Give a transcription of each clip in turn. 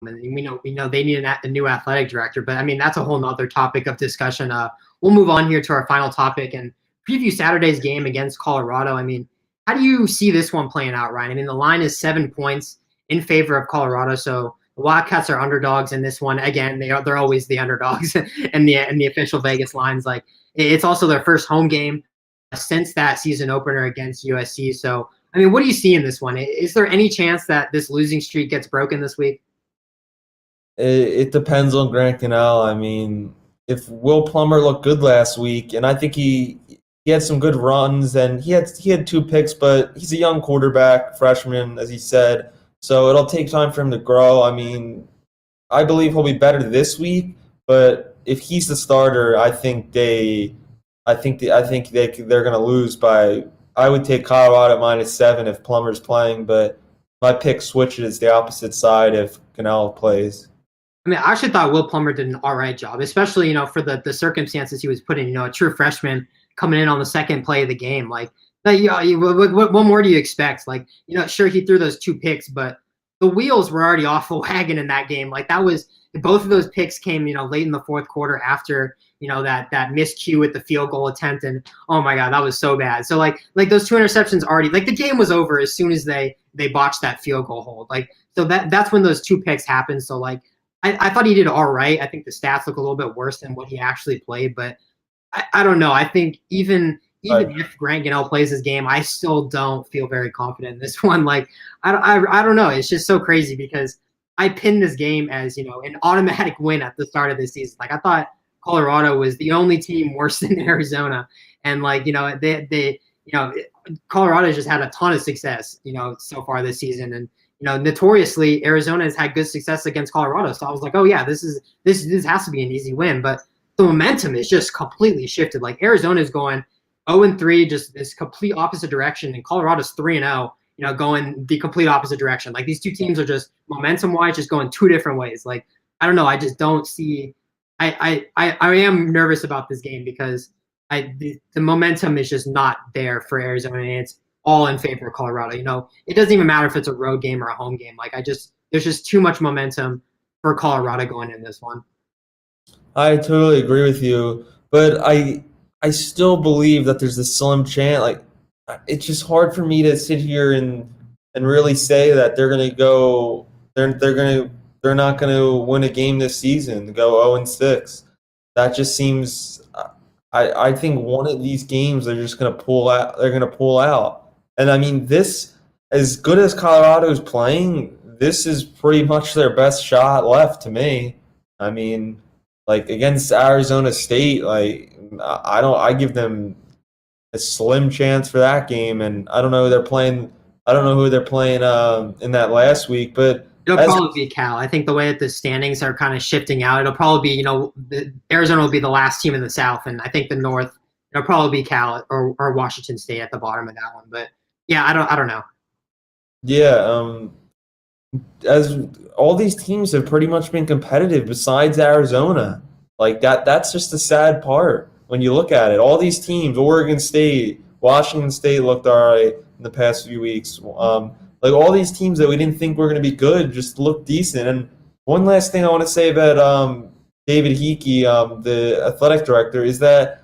And we know they need a new athletic director. But I mean, that's a whole nother topic of discussion. We'll move on here to our final topic and preview Saturday's game against Colorado. I mean, how do you see this one playing out, Ryan? I mean, the line is 7 points in favor of Colorado, so the Wildcats are underdogs in this one. Again, they're always the underdogs in the official Vegas lines. Like, it's also their first home game since that season opener against USC. So, I mean, what do you see in this one? Is there any chance that this losing streak gets broken this week? It depends on Grant Gunnell. I mean, if Will Plummer looked good last week, and I think he had some good runs, and he had 2 picks, but he's a young quarterback, freshman, as he said, so it'll take time for him to grow. I mean, I believe he'll be better this week, but if he's the starter, I think they're going to lose by. I would take Colorado at -7 if Plummer's playing, but my pick switches the opposite side if Gunnell plays. I mean, I actually thought Will Plummer did an all right job, especially, for the circumstances he was put in, a true freshman coming in on the second play of the game. Like, what more do you expect? Like, sure, he threw those 2 picks, but the wheels were already off the wagon in that game. Like, that was both of those picks came, late in the fourth quarter after, that miscue with the field goal attempt. And oh my God, that was so bad. So like those 2 interceptions already, like, the game was over as soon as they botched that field goal hold. Like, so that's when those 2 picks happened. So like, I thought he did all right. I think the stats look a little bit worse than what he actually played, but I don't know. I think even if Grant Gunnell plays this game, I still don't feel very confident in this one. Like, I don't know. It's just so crazy because I pinned this game as, an automatic win at the start of this season. Like, I thought Colorado was the only team worse than Arizona. And like, Colorado just had a ton of success, so far this season. And, notoriously Arizona has had good success against Colorado. So I was like, oh yeah, this has to be an easy win. But the momentum is just completely shifted. Like, Arizona is going 0-3, just this complete opposite direction, and Colorado's 3-0, going the complete opposite direction. Like, these 2 teams are just momentum-wise just going 2 different ways. Like, I don't know. I just don't see. I am nervous about this game because the momentum is just not there for Arizona, and it's all in favor of Colorado. It doesn't even matter if it's a road game or a home game. Like, there's just too much momentum for Colorado going in this one. I totally agree with you, but I still believe that there's a slim chance. Like, it's just hard for me to sit here and really say that they're going to go. They're not going to win a game this season. Go 0-6. That just seems. I think one of these games they're just going to pull out. They're going to pull out. And I mean, this, as good as Colorado's playing, this is pretty much their best shot left to me. I mean, like, against Arizona State, like, I give them a slim chance for that game, and I don't know who they're playing. I don't know who they're playing in that last week, but it'll probably be Cal. I think the way that the standings are kind of shifting out, it'll probably be, Arizona will be the last team in the South, and I think the North, it'll probably be Cal or Washington State at the bottom of that one. But yeah, I don't know. Yeah, as all these teams have pretty much been competitive besides Arizona. Like, that's just the sad part when you look at it. All these teams, Oregon State, Washington State looked all right in the past few weeks. Like, all these teams that we didn't think were going to be good just look decent. And one last thing I want to say about David Hickey, the athletic director, is that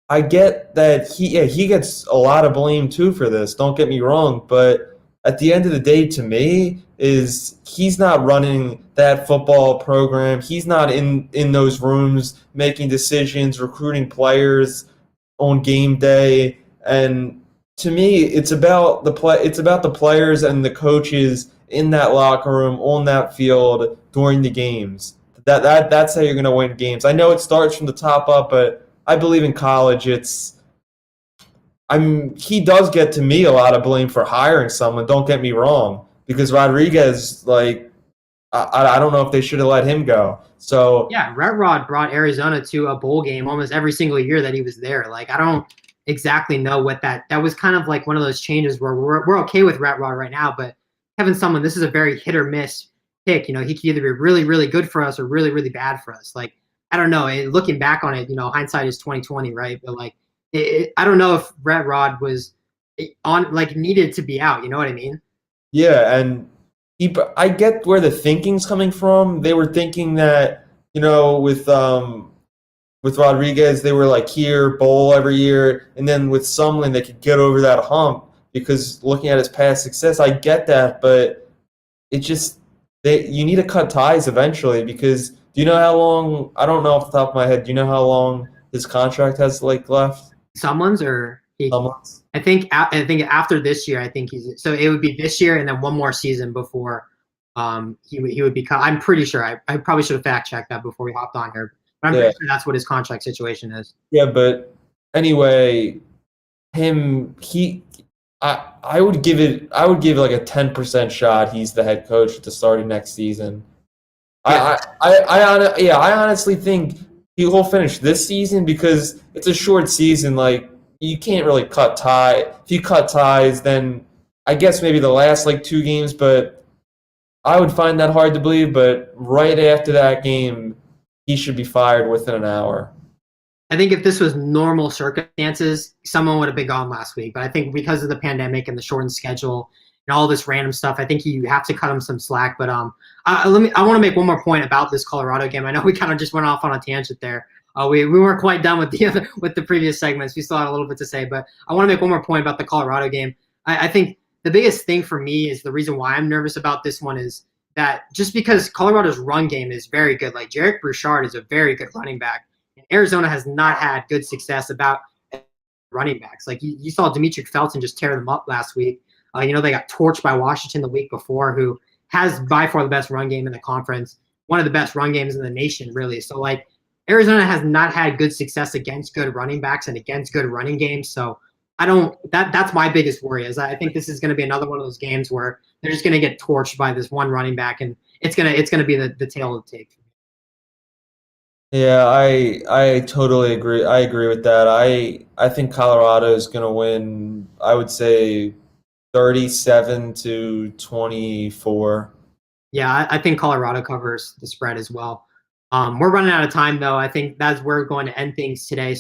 I get that he gets a lot of blame too for this. Don't get me wrong, but at the end of the day, to me, is he's not running that football program. He's not in those rooms making decisions, recruiting players on game day. And to me, it's about the players and the coaches in that locker room, on that field during the games. That's how you're going to win games. I know it starts from the top up, but I believe in college he does get, to me, a lot of blame for hiring someone, don't get me wrong, because Rodriguez, like, I don't know if they should have let him go. So yeah, Red Rod brought Arizona to a bowl game almost every single year that he was there. Like, I don't exactly know what that was kind of like one of those changes where we're okay with Red Rod right now, but having someone, this is a very hit or miss pick. He could either be really, really good for us or really, really bad for us. Like, I don't know. Looking back on it, hindsight is 2020, right? But like, I don't know if Red Rod was needed to be out. You know what I mean? Yeah, and I get where the thinking's coming from. They were thinking that, with Rodriguez, they were like here, bowl every year, and then with Sumlin, they could get over that hump because looking at his past success, I get that, but it just you need to cut ties eventually because do you know how long? I don't know off the top of my head. Do you know how long his contract has left? Someone's or he, Someone's. I think after this year, I think he's so it would be this year and then one more season before he would be cut. I'm pretty sure. I probably should have fact checked that before we hopped on here. But I'm pretty sure that's what his contract situation is. Yeah, but anyway, I would give it like a 10% shot he's the head coach at the start of next season. Yeah. I honestly think he'll finish this season because it's a short season. Like you can't really cut tie. If you cut ties, then I guess maybe the last like 2 games, but I would find that hard to believe. But right after that game, he should be fired within an hour. I think if this was normal circumstances, someone would have been gone last week. But I think because of the pandemic and the shortened schedule and all this random stuff, I think you have to cut him some slack. But I want to make one more point about this Colorado game. I know we kind of just went off on a tangent there. We weren't quite done with the previous segments. We still had a little bit to say, but I want to make one more point about the Colorado game. I think the biggest thing for me is the reason why I'm nervous about this one is that just because Colorado's run game is very good, like Jarek Bouchard is a very good running back. Arizona has not had good success about running backs. Like you saw Demetric Felton just tear them up last week. They got torched by Washington the week before, who has by far the best run game in the conference, one of the best run games in the nation, really. So like Arizona has not had good success against good running backs and against good running games. So that's my biggest worry is I think this is going to be another one of those games where they're just going to get torched by this one running back, and it's gonna be the tail of the tape. Yeah, I totally agree. I agree with that. I think Colorado is going to win, I would say 37-24. Yeah, I think Colorado covers the spread as well. We're running out of time, though. I think we're going to end things today.